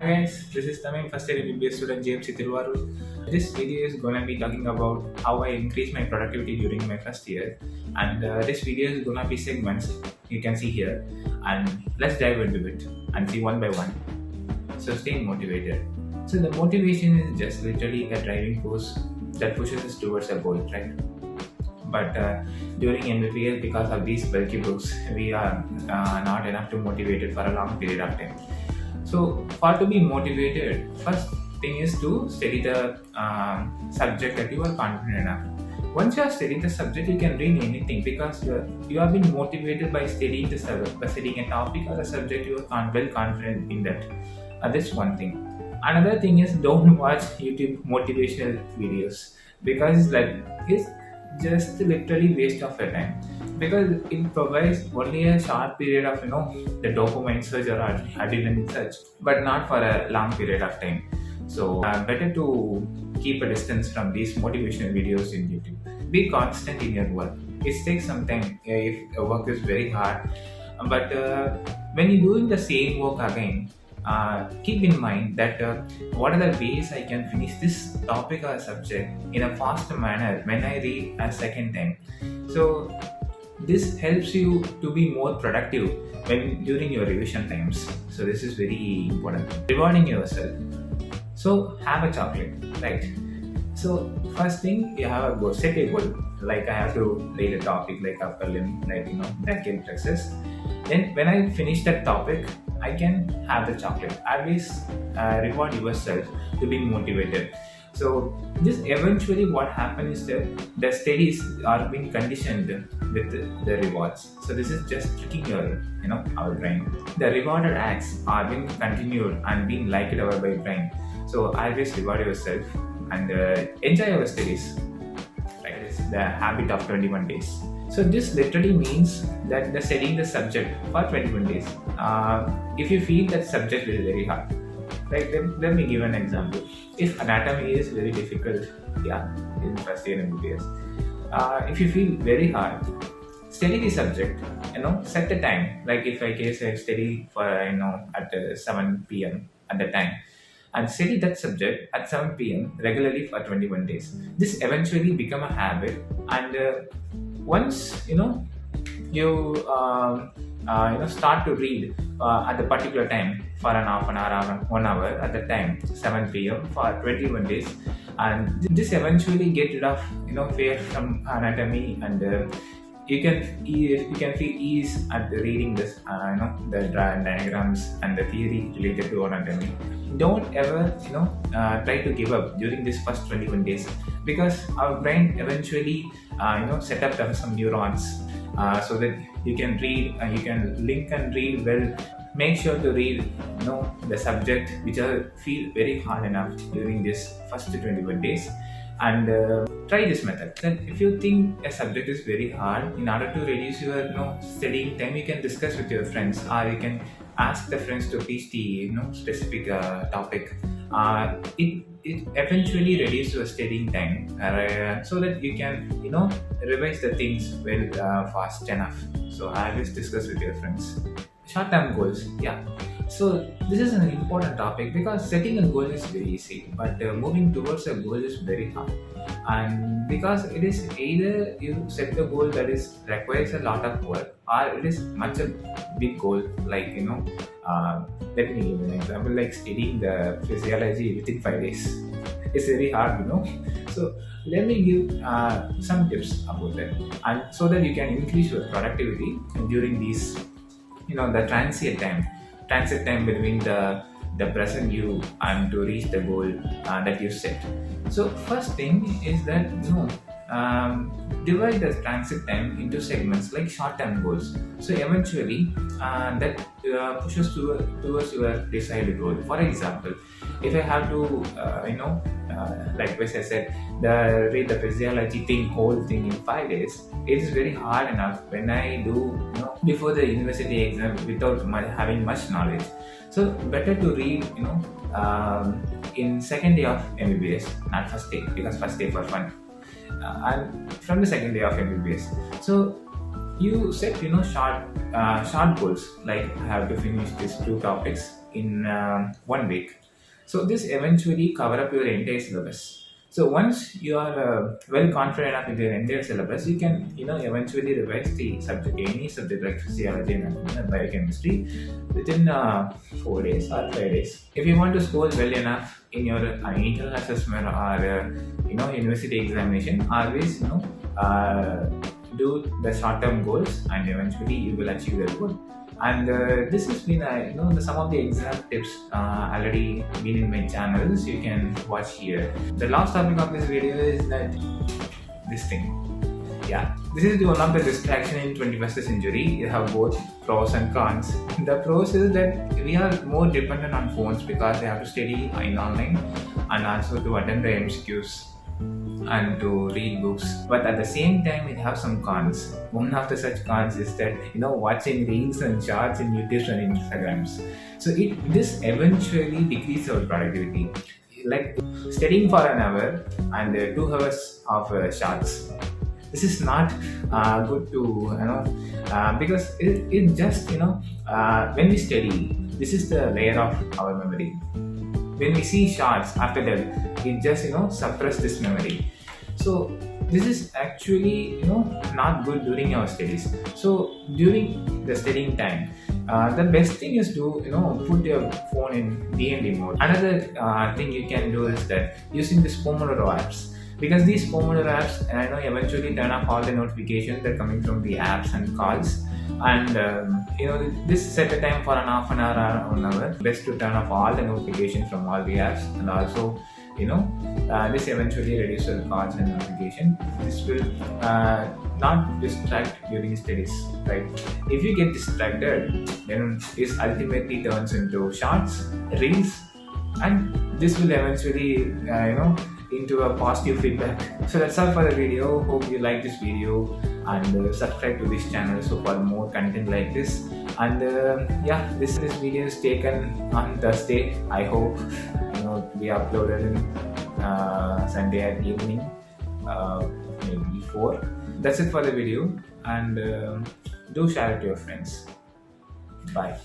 Guys, this is Thameem, first year Mbbs student James thiruvarur. This video is gonna be talking about how I increased my productivity during my first year, and this video is gonna be segments. You can see here, and let's dive into it and see one by one. So stay motivated. So the motivation is just literally a driving force that pushes us towards a goal, right? But during MBBS, because of these bulky books, we are not enough to motivate it for a long period of time. So for to be motivated, first thing is to study the subject that you are confident enough. Once you are studying the subject, you can read anything because you have been motivated by studying the subject, by studying a topic or a subject you are well confident in that. That's one thing. Another thing is don't watch YouTube motivational videos because it's just literally waste of your time because it provides only a short period of the dopamine surge or adrenaline surge, but not for a long period of time. So better to keep a distance from these motivational videos in YouTube. Be constant in your work. It takes some time if your work is very hard, but when you're doing the same work again, keep in mind that what are the ways I can finish this topic or subject in a faster manner when I read a second time. So this helps you to be more productive when during your revision times. So this is very important. Rewarding yourself. So have a chocolate, right? So first thing you have a goal, set a goal. Like I have to read a topic like upper limb, like brachial plexus. Then when I finish that topic, I can have the chocolate. Always reward yourself to be motivated. So this eventually what happens is that the studies are being conditioned with the rewards. So this is just tricking your our brain. The rewarded acts are being continued and being liked over by brain. So always reward yourself and enjoy your studies. Like this, the habit of 21 days. So this literally means that the studying the subject for 21 days. If you feel that subject is very hard, like let me give an example. If anatomy is very difficult, in first year MBBS, if you feel very hard, study the subject. Set the time. Like if I study for at 7 p.m. at the time, and study that subject at 7 p.m. regularly for 21 days. This eventually become a habit, and once you start to read at the particular time for an half an hour or 1 hour at the time 7 p.m. for 21 days, and this eventually get rid of fear from anatomy, and you can feel ease at reading this the diagrams and the theory related to anatomy. Don't ever try to give up during this first 21 days because our brain eventually set up some neurons so that you can read and you can link and read well. Make sure to read the subject which feel very hard enough during this first 21 days, and try this method. Then if you think a subject is very hard, in order to reduce your studying time, you can discuss with your friends, or you can ask the friends to teach the specific topic. It eventually reduces your studying time so that you can revise the things well fast enough. So I always discuss with your friends. Short-term goals, so this is an important topic because setting a goal is very easy, but moving towards a goal is very hard. And because it is either you set the goal that is requires a lot of work, or it is much a big goal. Like let me give an example, like studying the physiology within 5 days. It's very hard, So let me give some tips about that, and so that you can increase your productivity during these the transit time between the present you and to reach the goal that you set. So first thing is that divide the transit time into segments like short-term goals. So eventually that pushes towards your desired goal. For example, if I have to like I said, read the physiology whole thing in 5 days, it is very hard enough when I do before the university exam without having much knowledge. So better to read in second day of MBBS, not first day, because first day for fun, and from the second day of MBBS. So you set short goals, like I have to finish these 2 topics in 1 week. So this eventually cover up your entire syllabus. So once you are well confident enough with your entire syllabus, you can eventually revise the subject, any subject like physiology and biochemistry within 4 days or 5 days. If you want to score well enough in your internal assessment or university examination, always do the short-term goals and eventually you will achieve the goal. And this has been some of the exam tips already been in my channel, so you can watch here. The last topic of this video is that this thing. Yeah, this is one of the distraction in 21st century. You have both pros and cons. The pros is that we are more dependent on phones because they have to study in online and also to attend the MCQs and to read books. But at the same time, it has some cons. One of the such cons is that watching reels and charts in YouTube and Instagrams. So this eventually decreases our productivity. Like studying for an hour and 2 hours of charts. This is not good to because it just when we study, this is the layer of our memory. When we see charts after that, it just suppress this memory. So this is actually not good during our studies. So during the studying time, the best thing is to put your phone in DND mode. Another thing you can do is that using this Pomodoro apps. Because these Pomodoro apps eventually turn off all the notifications that are coming from the apps and calls. And this set a time for an half an hour or 1 hour. Best to turn off all the notifications from all the apps, and also this eventually reduces calls and notification. This will not distract during studies, right? If you get distracted, then this ultimately turns into shorts, reels, and this will eventually into a positive feedback. So that's all for the video. Hope you like this video and subscribe to this channel so for more content like this. And this video is taken on Thursday. I hope we uploaded in Sunday at evening, maybe 4. That's it for the video, and do share it to your friends. Bye.